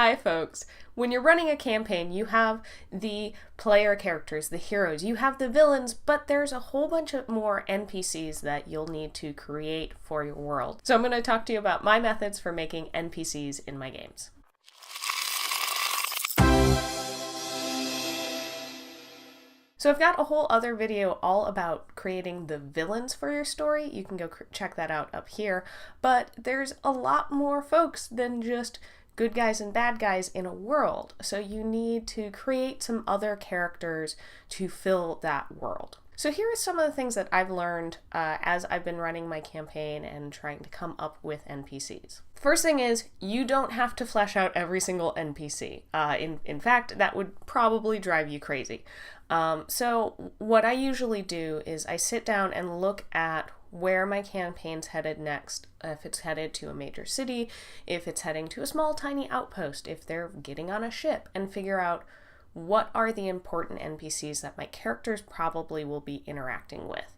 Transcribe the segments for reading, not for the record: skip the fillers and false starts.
Hi folks! When you're running a campaign, you have the player characters, the heroes, you have the villains, but there's a whole bunch of more NPCs that you'll need to create for your world. So I'm going to talk to you about my methods for making NPCs in my games. So I've got a whole other video all about creating the villains for your story. You can go check that out up here. But there's a lot more folks than just good guys and bad guys in a world. So you need to create some other characters to fill that world. So here are some of the things that I've learned as I've been running my campaign and trying to come up with NPCs. First thing is, you don't have to flesh out every single NPC. In fact, that would probably drive you crazy. So what I usually do is I sit down and look at where my campaign's headed next, if it's headed to a major city, if it's heading to a small tiny outpost, if they're getting on a ship, and figure out what are the important NPCs that my characters probably will be interacting with.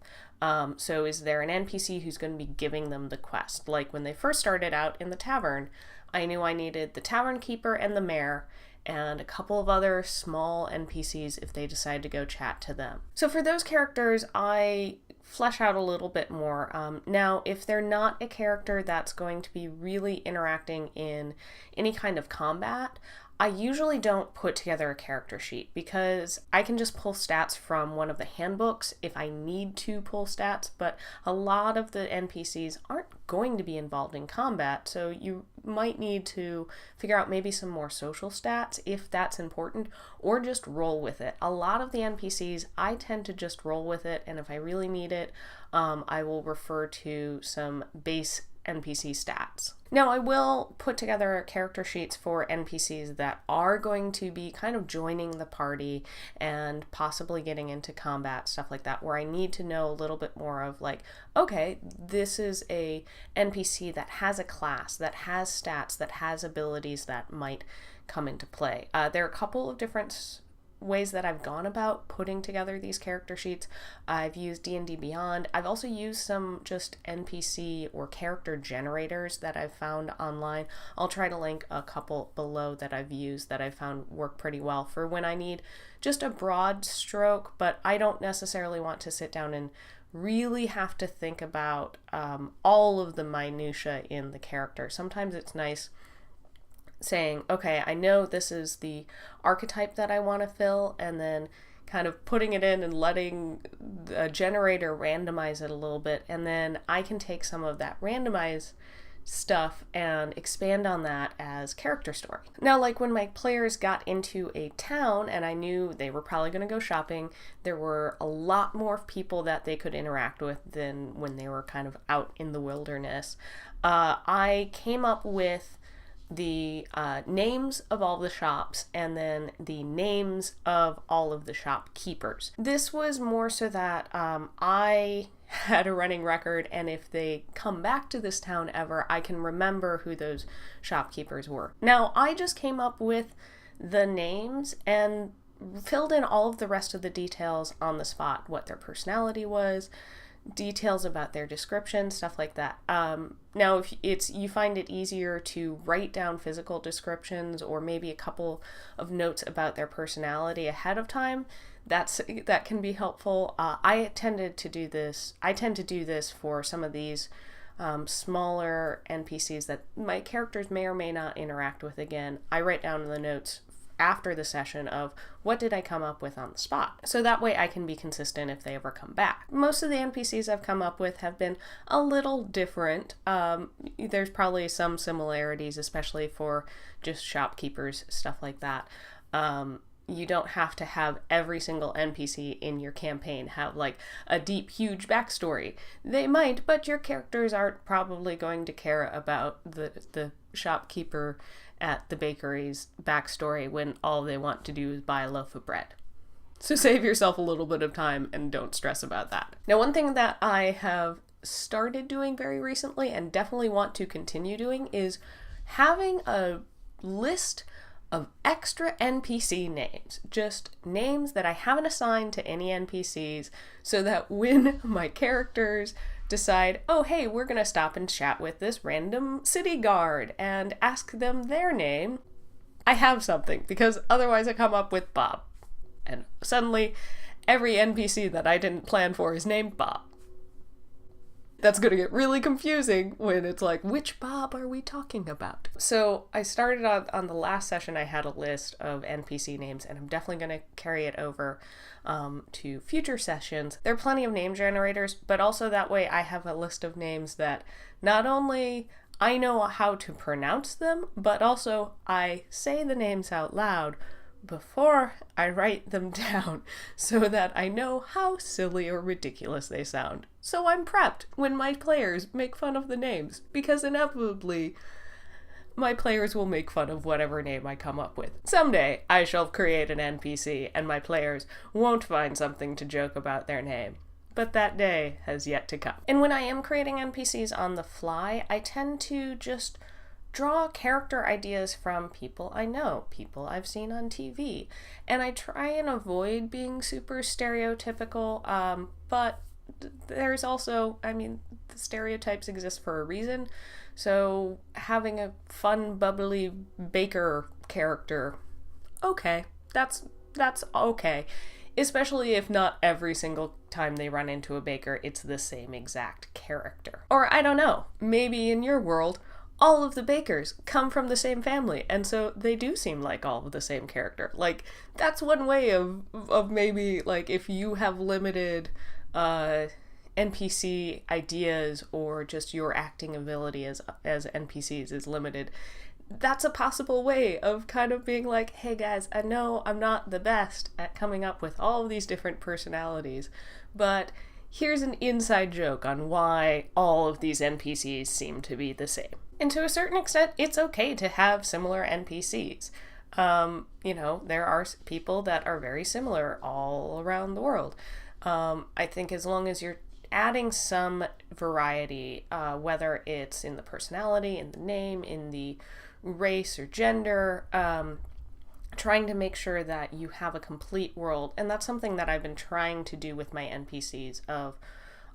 So is there an NPC who's going to be giving them the quest? Like when they first started out in the tavern, I knew I needed the tavern keeper and the mayor, and a couple of other small NPCs if they decide to go chat to them. So for those characters, I flesh out a little bit more. Now, if they're not a character that's going to be really interacting in any kind of combat, I usually don't put together a character sheet because I can just pull stats from one of the handbooks if I need to pull stats, but a lot of the NPCs aren't going to be involved in combat, so you might need to figure out maybe some more social stats if that's important, or just roll with it. A lot of the NPCs, I tend to just roll with it, and if I really need it, I will refer to some base NPC stats. Now, I will put together character sheets for NPCs that are going to be kind of joining the party and possibly getting into combat, stuff like that, where I need to know a little bit more of like, okay, this is a NPC that has a class, that has stats, that has abilities that might come into play. There are a couple of different ways that I've gone about putting together these character sheets. I've used D&D Beyond. I've also used some just NPC or character generators that I've found online. I'll try to link a couple below that I've used that I've found work pretty well for when I need just a broad stroke, but I don't necessarily want to sit down and really have to think about all of the minutia in the character. Sometimes it's nice saying, okay, I know this is the archetype that I want to fill, and then kind of putting it in and letting the generator randomize it a little bit, and then I can take some of that randomized stuff and expand on that as character story. Now, like when my players got into a town and I knew they were probably going to go shopping, there were a lot more people that they could interact with than when they were kind of out in the wilderness. I came up with the names of all the shops and then the names of all of the shopkeepers. This was more so that I had a running record, and if they come back to this town ever, I can remember who those shopkeepers were. Now, I just came up with the names and filled in all of the rest of the details on the spot, what their personality was, details about their description, stuff like that. Now, if you find it easier to write down physical descriptions or maybe a couple of notes about their personality ahead of time, that can be helpful. I tend to do this for some of these smaller NPCs that my characters may or may not interact with again. I write down the notes after the session of what did I come up with on the spot. So that way I can be consistent if they ever come back. Most of the NPCs I've come up with have been a little different. There's probably some similarities, especially for just shopkeepers, stuff like that. You don't have to have every single NPC in your campaign have like a deep, huge backstory. They might, but your characters aren't probably going to care about the shopkeeper at the bakery's backstory when all they want to do is buy a loaf of bread. So save yourself a little bit of time and don't stress about that. Now, one thing that I have started doing very recently and definitely want to continue doing is having a list of extra NPC names, just names that I haven't assigned to any NPCs, so that when my characters decide, oh hey, we're gonna stop and chat with this random city guard and ask them their name, I have something, because otherwise I come up with Bob. And suddenly, every NPC that I didn't plan for is named Bob. That's going to get really confusing when it's like, which Bob are we talking about? So I started on the last session, I had a list of NPC names, and I'm definitely going to carry it over to future sessions. There are plenty of name generators, but also that way I have a list of names that not only I know how to pronounce them, but also I say the names out loud before I write them down so that I know how silly or ridiculous they sound. So I'm prepped when my players make fun of the names, because inevitably my players will make fun of whatever name I come up with. Someday I shall create an NPC and my players won't find something to joke about their name. But that day has yet to come. And when I am creating NPCs on the fly, I tend to just draw character ideas from people I know, people I've seen on TV. And I try and avoid being super stereotypical, but there's also, the stereotypes exist for a reason. So having a fun, bubbly baker character, okay, that's okay. Especially if not every single time they run into a baker, it's the same exact character. Or I don't know, maybe in your world, all of the bakers come from the same family, and so they do seem like all of the same character. Like, that's one way of maybe, like, if you have limited NPC ideas, or just your acting ability as NPCs is limited, that's a possible way of kind of being like, hey guys, I know I'm not the best at coming up with all of these different personalities, but here's an inside joke on why all of these NPCs seem to be the same. And to a certain extent, it's okay to have similar NPCs. There are people that are very similar all around the world. I think as long as you're adding some variety, whether it's in the personality, in the name, in the race or gender, trying to make sure that you have a complete world. And that's something that I've been trying to do with my NPCs. Of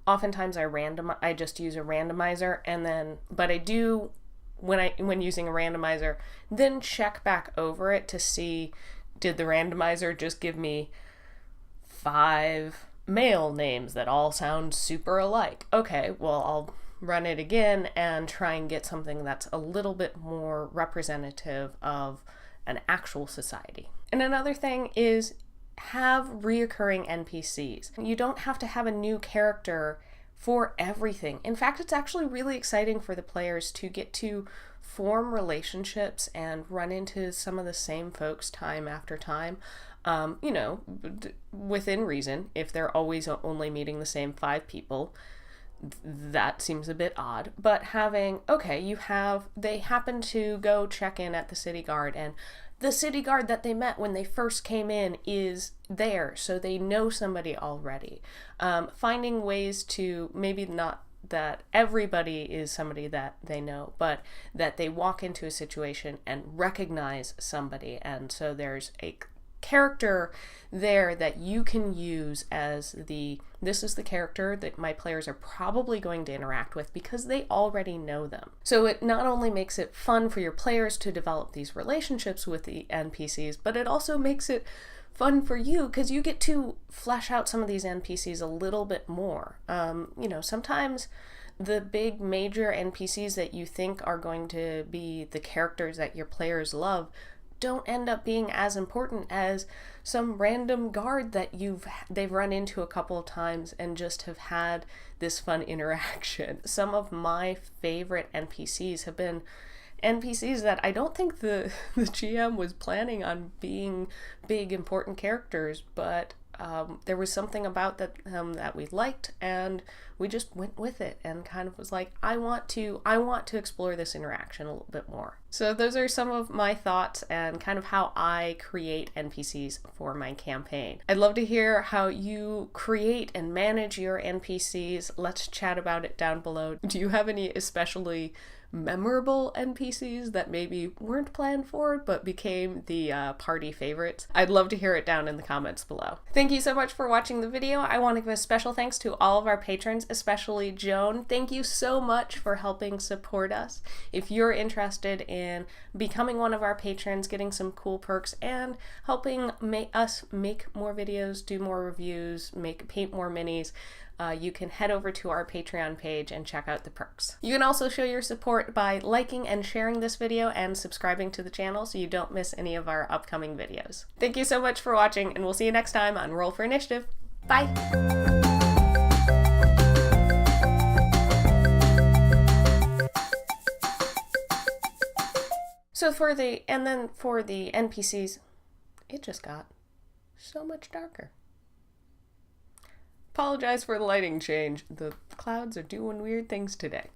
oftentimes I just use a randomizer, but I do, when using a randomizer, then check back over it to see, did the randomizer just give me 5 male names that all sound super alike? Okay, well, I'll run it again and try and get something that's a little bit more representative of an actual society. And another thing is have reoccurring NPCs. You don't have to have a new character for everything. In fact, it's actually really exciting for the players to get to form relationships and run into some of the same folks time after time. Within reason. If they're always only meeting the same 5 people, that seems a bit odd. But they happen to go check in at the city guard, and the city guard that they met when they first came in is there, so they know somebody already. Finding ways to, maybe not that everybody is somebody that they know, but that they walk into a situation and recognize somebody, and so there's a character there that you can use as this is the character that my players are probably going to interact with because they already know them. So it not only makes it fun for your players to develop these relationships with the NPCs, but it also makes it fun for you because you get to flesh out some of these NPCs a little bit more. Sometimes the big major NPCs that you think are going to be the characters that your players love don't end up being as important as some random guard that they've run into a couple of times and just have had this fun interaction. Some of my favorite NPCs have been NPCs that I don't think the GM was planning on being big important characters, but there was something about that we liked, and we just went with it and kind of was like, I want to explore this interaction a little bit more. So those are some of my thoughts and kind of how I create NPCs for my campaign. I'd love to hear how you create and manage your NPCs. Let's chat about it down below. Do you have any especially memorable NPCs that maybe weren't planned for but became the party favorites? I'd love to hear it down in the comments below. Thank you so much for watching the video. I want to give a special thanks to all of our patrons, especially Joan. Thank you so much for helping support us. If you're interested in becoming one of our patrons, getting some cool perks, and helping us make more videos, do more reviews, paint more minis, you can head over to our Patreon page and check out the perks. You can also show your support by liking and sharing this video and subscribing to the channel so you don't miss any of our upcoming videos. Thank you so much for watching, and we'll see you next time on Roll for Initiative. Bye! So for the NPCs, it just got so much darker. Apologize for the lighting change. The clouds are doing weird things today.